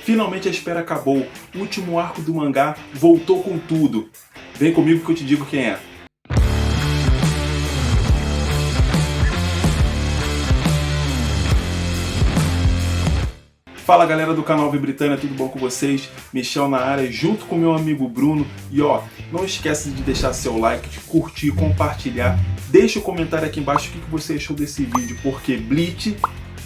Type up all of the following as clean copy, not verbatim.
Finalmente a espera acabou, o último arco do mangá voltou com tudo. Vem comigo que eu te digo quem é. Fala galera do canal Britânia, tudo bom com vocês? Michel na área, junto com meu amigo Bruno. E ó, não esquece de deixar seu like, de curtir, compartilhar. Deixa o comentário aqui embaixo o que você achou desse vídeo, porque Bleach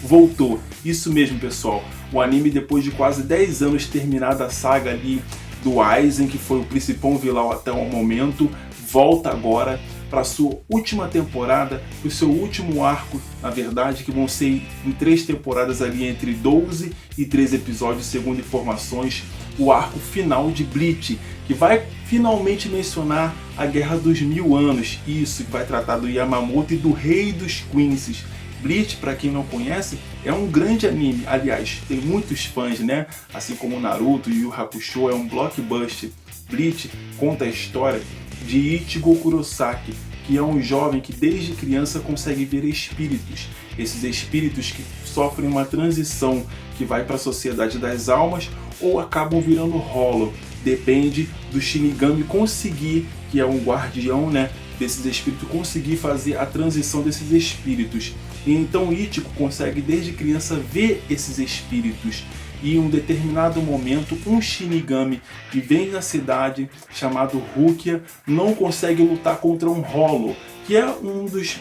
voltou. Isso mesmo, pessoal. O anime, depois de quase 10 anos terminada a saga ali do Aizen, que foi o principal vilão até o momento, volta agora para sua última temporada, o seu último arco, na verdade, que vão ser em 3 temporadas ali, entre 12 e 13 episódios, segundo informações, o arco final de Bleach, que vai finalmente mencionar a Guerra dos 1000 Anos, isso, que vai tratar do Yamamoto e do Rei dos Quincy's. Bleach, para quem não conhece, é um grande anime, aliás, tem muitos fãs, né? Assim como Naruto e Yu Yu Hakusho, é um blockbuster. Bleach conta a história de Ichigo Kurosaki, que é um jovem que desde criança consegue ver espíritos. Esses espíritos que sofrem uma transição que vai para a sociedade das almas ou acabam virando Hollow. Depende do Shinigami conseguir, que é um guardião, né, desses espíritos, conseguir fazer a transição desses espíritos. E então Ichigo consegue desde criança ver esses espíritos. E em um determinado momento, um Shinigami que vem da cidade, chamado Rukia, não consegue lutar contra um Hollow, que é um dos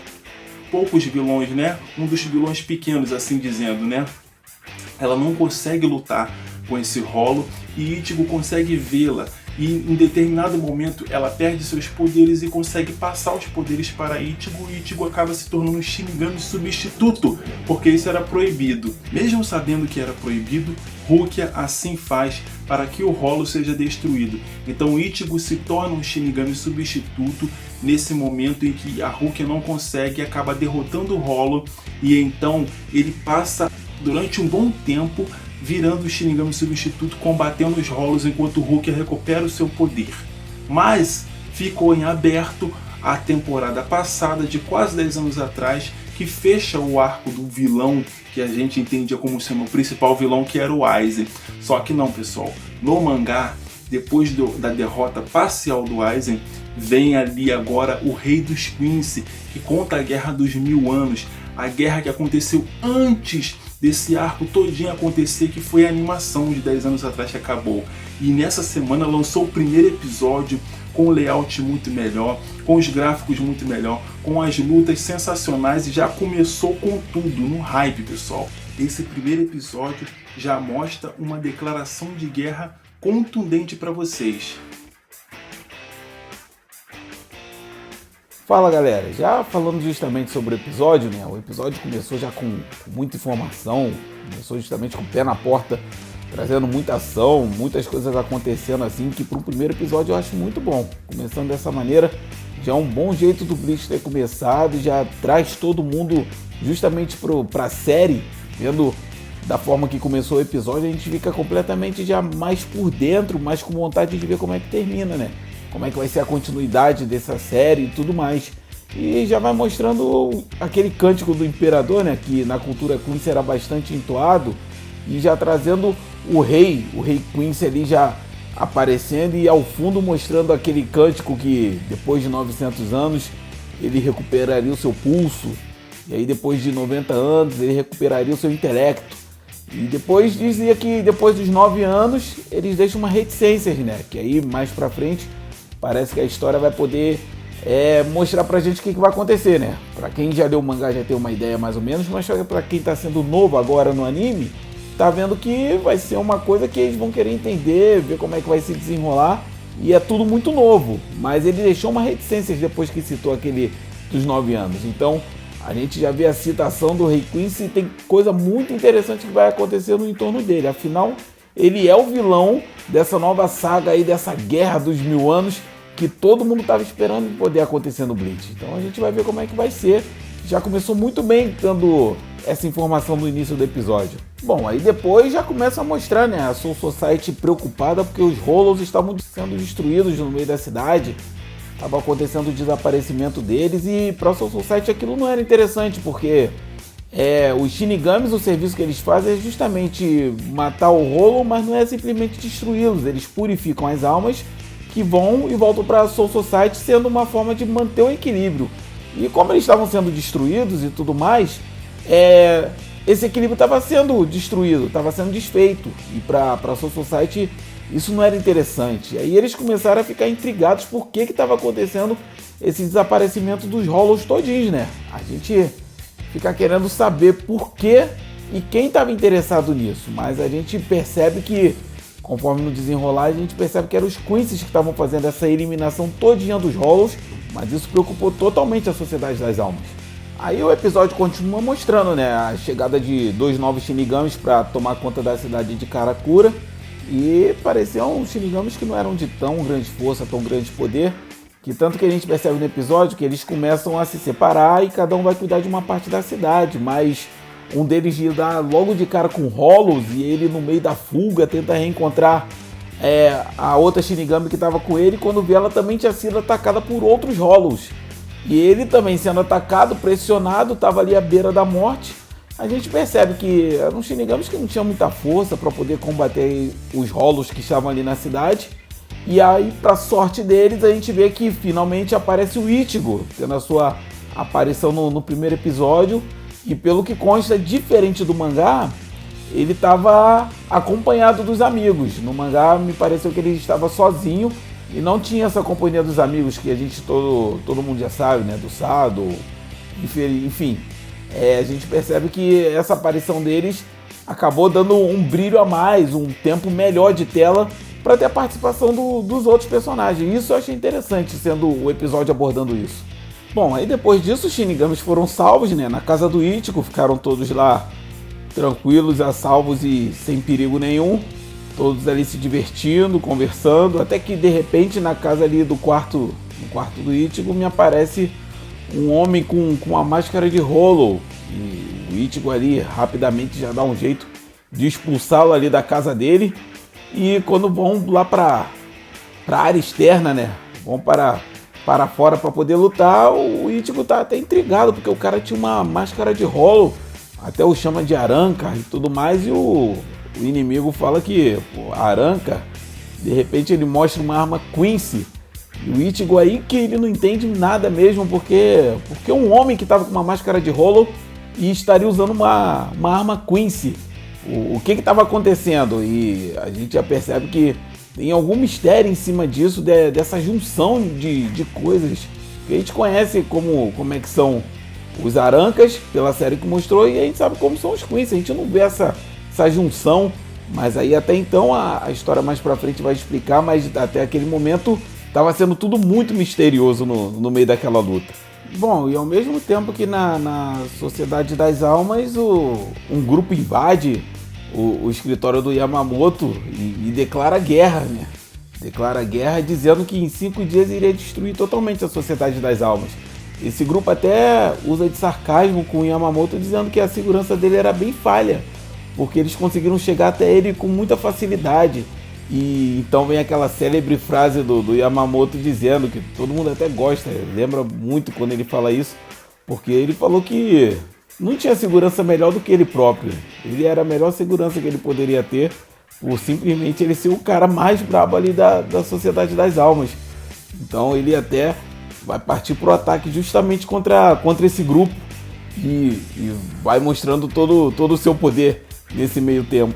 poucos vilões, né? Um dos vilões pequenos, assim dizendo, né? Ela não consegue lutar com esse Hollow e Ichigo consegue vê-la. E em determinado momento ela perde seus poderes e consegue passar os poderes para Ichigo, e Ichigo acaba se tornando um Shinigami substituto, porque isso era proibido. Mesmo sabendo que era proibido, Rukia assim faz para que o Hollow seja destruído. Então Ichigo se torna um Shinigami substituto nesse momento em que a Rukia não consegue e acaba derrotando o Hollow, e então ele passa durante um bom tempo virando o Shinigami substituto, combatendo os Hollows enquanto o Rukia recupera o seu poder. Mas ficou em aberto a temporada passada, de quase 10 anos atrás, que fecha o arco do vilão que a gente entendia como sendo o principal vilão, que era o Aizen. Só que não, pessoal. No mangá, depois da derrota parcial do Aizen, vem ali agora o Rei dos Quincy, que conta a Guerra dos 1000 Anos, a guerra que aconteceu antes desse arco todinho acontecer, que foi a animação de 10 anos atrás que acabou. E nessa semana lançou o primeiro episódio com o layout muito melhor, com os gráficos muito melhor, com as lutas sensacionais, e já começou com tudo, no hype, pessoal. Esse primeiro episódio já mostra uma declaração de guerra contundente para vocês. Fala galera, já falando justamente sobre o episódio, né? O episódio começou já com muita informação, começou justamente com o pé na porta, trazendo muita ação, muitas coisas acontecendo assim, que para um primeiro episódio eu acho muito bom. Começando dessa maneira, já é um bom jeito do Bleach ter começado, já traz todo mundo justamente para a série, vendo da forma que começou o episódio, a gente fica completamente já mais por dentro, mais com vontade de ver como é que termina, né? Como é que vai ser a continuidade dessa série e tudo mais. E já vai mostrando aquele cântico do Imperador, né, que na cultura Quincy era bastante entoado, e já trazendo o rei Quincy ali já aparecendo, e ao fundo mostrando aquele cântico que depois de 900 anos ele recuperaria o seu pulso, e aí depois de 90 anos ele recuperaria o seu intelecto. E depois dizia que depois dos 9 anos eles deixam uma reticência, né, que aí mais pra frente parece que a história vai poder mostrar pra gente o que vai acontecer, né? Pra quem já leu o mangá já tem uma ideia mais ou menos, mas pra quem tá sendo novo agora no anime, tá vendo que vai ser uma coisa que eles vão querer entender, ver como é que vai se desenrolar, e é tudo muito novo. Mas ele deixou uma reticência depois que citou aquele dos 9 anos. Então a gente já vê a citação do Rei Quincy, e tem coisa muito interessante que vai acontecer no entorno dele. Afinal, ele é o vilão dessa nova saga aí, dessa Guerra dos 1000 Anos, que todo mundo estava esperando poder acontecer no Bleach. Então a gente vai ver como é que vai ser. Já começou muito bem dando essa informação no início do episódio. Bom, aí depois já começa a mostrar, né, a Soul Society preocupada porque os Hollows estavam sendo destruídos no meio da cidade. Estava acontecendo o desaparecimento deles, e para a Soul Society aquilo não era interessante, porque Os Shinigamis, o serviço que eles fazem é justamente matar o Hollow, mas não é simplesmente destruí-los. Eles purificam as almas que vão e voltam para a Soul Society, sendo uma forma de manter o equilíbrio. E como eles estavam sendo destruídos e tudo mais, esse equilíbrio estava sendo destruído, estava sendo desfeito. E para a Soul Society isso não era interessante. Aí eles começaram a ficar intrigados por que estava acontecendo esse desaparecimento dos Hollows todinhos, né? A gente fica querendo saber por que e quem estava interessado nisso. Mas a gente percebe que, conforme no desenrolar, a gente percebe que eram os Quincy's que estavam fazendo essa eliminação todinha dos Hollows, mas isso preocupou totalmente a Sociedade das Almas. Aí o episódio continua mostrando, né, a chegada de 2 novos Shinigamis para tomar conta da cidade de Karakura. E pareciam Shinigamis que não eram de tão grande força, tão grande poder, que tanto que a gente percebe no episódio que eles começam a se separar e cada um vai cuidar de uma parte da cidade, mas um deles dá logo de cara com Hollows e ele no meio da fuga tenta reencontrar a outra Shinigami que estava com ele, quando vê ela também tinha sido atacada por outros Hollows. E ele também sendo atacado, pressionado, estava ali à beira da morte. A gente percebe que eram Shinigamis que não tinham muita força para poder combater os Hollows que estavam ali na cidade. E aí, para sorte deles, a gente vê que finalmente aparece o Ichigo, tendo a sua aparição no primeiro episódio. E pelo que consta, diferente do mangá, ele estava acompanhado dos amigos. No mangá me pareceu que ele estava sozinho e não tinha essa companhia dos amigos que a gente todo mundo já sabe, né? Do Sado, enfim. A gente percebe que essa aparição deles acabou dando um brilho a mais, um tempo melhor de tela para ter a participação dos outros personagens. Isso eu achei interessante, sendo o episódio abordando isso. Bom, aí depois disso os Shinigamis foram salvos, né, na casa do Ichigo, ficaram todos lá tranquilos, a salvos e sem perigo nenhum, todos ali se divertindo, conversando, até que de repente na casa ali no quarto do Ichigo me aparece um homem com uma máscara de Hollow. E o Ichigo ali rapidamente já dá um jeito de expulsá-lo ali da casa dele. E quando vão lá para a área externa, né? Vão para fora para poder lutar, o Ichigo tá até intrigado, porque o cara tinha uma máscara de Hollow, até o chama de Aranka e tudo mais, e o inimigo fala que a Aranka, de repente ele mostra uma arma Quincy. E o Ichigo aí que ele não entende nada mesmo, porque um homem que estava com uma máscara de Hollow e estaria usando uma arma Quincy. O que estava acontecendo? E a gente já percebe que tem algum mistério em cima disso, dessa junção de coisas que a gente conhece como é que são os Arankas, pela série que mostrou, e a gente sabe como são os Quincy. A gente não vê essa junção, mas aí até então a história mais pra frente vai explicar, mas até aquele momento estava sendo tudo muito misterioso no meio daquela luta. Bom, e ao mesmo tempo que na Sociedade das Almas, um grupo invade o escritório do Yamamoto e declara guerra, né? Declara guerra dizendo que em 5 dias iria destruir totalmente a Sociedade das Almas. Esse grupo até usa de sarcasmo com o Yamamoto, dizendo que a segurança dele era bem falha, porque eles conseguiram chegar até ele com muita facilidade. E então vem aquela célebre frase do Yamamoto dizendo que todo mundo até gosta, lembra muito quando ele fala isso, porque ele falou que não tinha segurança melhor do que ele próprio. Ele era a melhor segurança que ele poderia ter, por simplesmente ele ser o cara mais brabo ali da Sociedade das Almas. Então ele até vai partir pro ataque justamente contra esse grupo e vai mostrando todo o seu poder nesse meio tempo.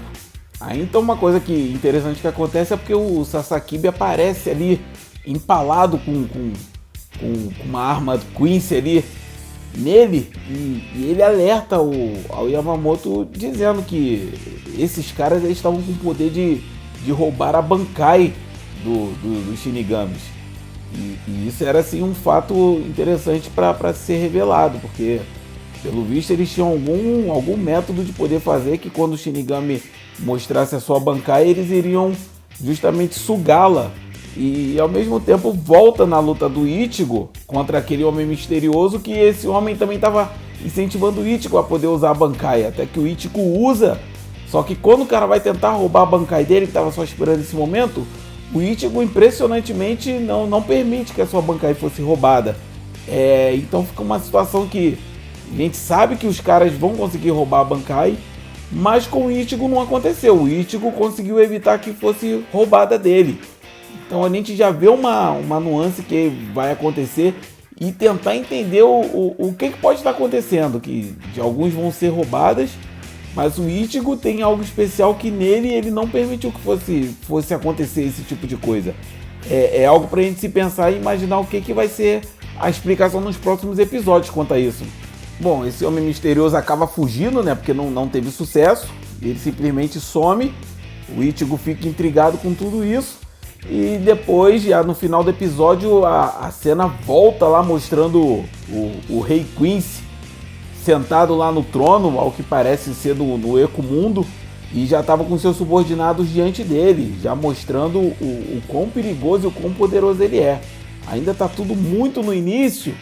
Aí então uma coisa interessante que acontece é porque o Sasakibe aparece ali empalado com uma arma Quincy ali nele e ele alerta ao Yamamoto dizendo que esses caras eles estavam com o poder de roubar a Bankai dos Shinigamis. E isso era assim um fato interessante para ser revelado, porque pelo visto eles tinham algum método de poder fazer que quando o Shinigami mostrasse a sua Bankai, eles iriam justamente sugá-la. E ao mesmo tempo volta na luta do Ichigo contra aquele homem misterioso, que esse homem também estava incentivando o Ichigo a poder usar a Bankai, até que o Ichigo usa. Só que quando o cara vai tentar roubar a Bankai dele, que estava só esperando esse momento, o Ichigo impressionantemente não permite que a sua Bankai fosse roubada. Então fica uma situação que A gente sabe que os caras vão conseguir roubar a Bankai, mas com o Ichigo não aconteceu. O Ichigo conseguiu evitar que fosse roubada dele. Então a gente já vê uma nuance que vai acontecer e tentar entender o que pode estar acontecendo. Que de alguns vão ser roubadas, mas o Ichigo tem algo especial que nele ele não permitiu que fosse acontecer esse tipo de coisa. É algo pra gente se pensar e imaginar o que vai ser a explicação nos próximos episódios quanto a isso. Bom, esse homem misterioso acaba fugindo, né? Porque não teve sucesso. Ele simplesmente some. O Ichigo fica intrigado com tudo isso. E depois, já no final do episódio, a cena volta lá mostrando o Rei Quincy sentado lá no trono, ao que parece ser no Ecomundo. E já estava com seus subordinados diante dele, já mostrando o quão perigoso e o quão poderoso ele é. Ainda está tudo muito no início,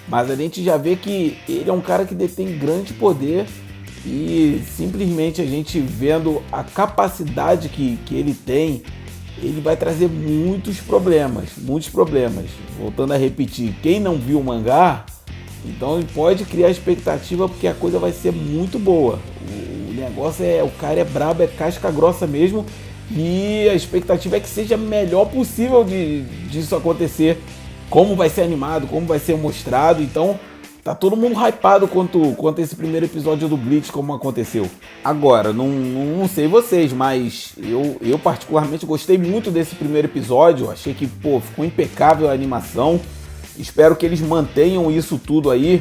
mas a gente já vê que ele é um cara que detém grande poder e simplesmente a gente vendo a capacidade que ele tem, ele vai trazer muitos problemas. Voltando a repetir, quem não viu o mangá, então ele pode criar expectativa porque a coisa vai ser muito boa. O negócio o cara é brabo, é casca grossa mesmo. E a expectativa é que seja melhor possível disso acontecer. Como vai ser animado, como vai ser mostrado. Então tá todo mundo hypado quanto esse primeiro episódio do Bleach, como aconteceu. Agora, não sei vocês, mas eu particularmente gostei muito desse primeiro episódio. Achei que ficou impecável a animação. Espero que eles mantenham isso tudo aí.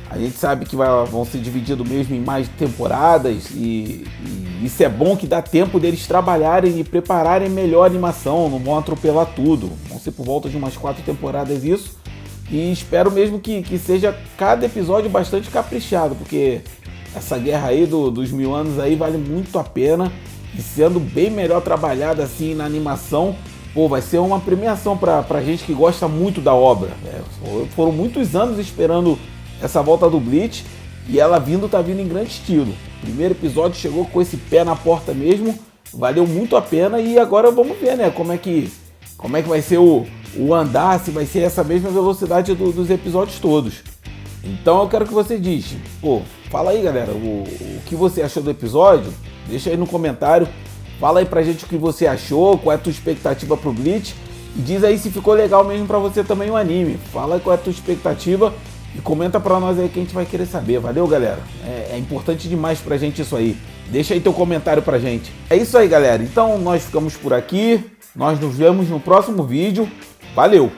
A gente sabe que vão ser divididos mesmo em mais temporadas e isso é bom, que dá tempo deles trabalharem e prepararem melhor a animação, não vão atropelar tudo. Vão ser por volta de umas 4 temporadas isso. E espero mesmo que seja cada episódio bastante caprichado, porque essa guerra aí dos 1000 anos aí vale muito a pena. E sendo bem melhor trabalhada assim na animação, vai ser uma premiação pra gente que gosta muito da obra. Foram muitos anos esperando essa volta do Bleach e ela tá vindo em grande estilo. O primeiro episódio chegou com esse pé na porta mesmo, valeu muito a pena e agora vamos ver, né, como é que vai ser o andar, se vai ser essa mesma velocidade dos episódios todos. Então eu quero que você diz, fala aí galera, o que você achou do episódio, deixa aí no comentário, fala aí pra gente o que você achou, qual é a tua expectativa pro Bleach e diz aí se ficou legal mesmo pra você também o anime, fala aí qual é a tua expectativa. E comenta pra nós aí que a gente vai querer saber. Valeu, galera? É importante demais pra gente isso aí. Deixa aí teu comentário pra gente. É isso aí, galera. Então nós ficamos por aqui. Nós nos vemos no próximo vídeo. Valeu!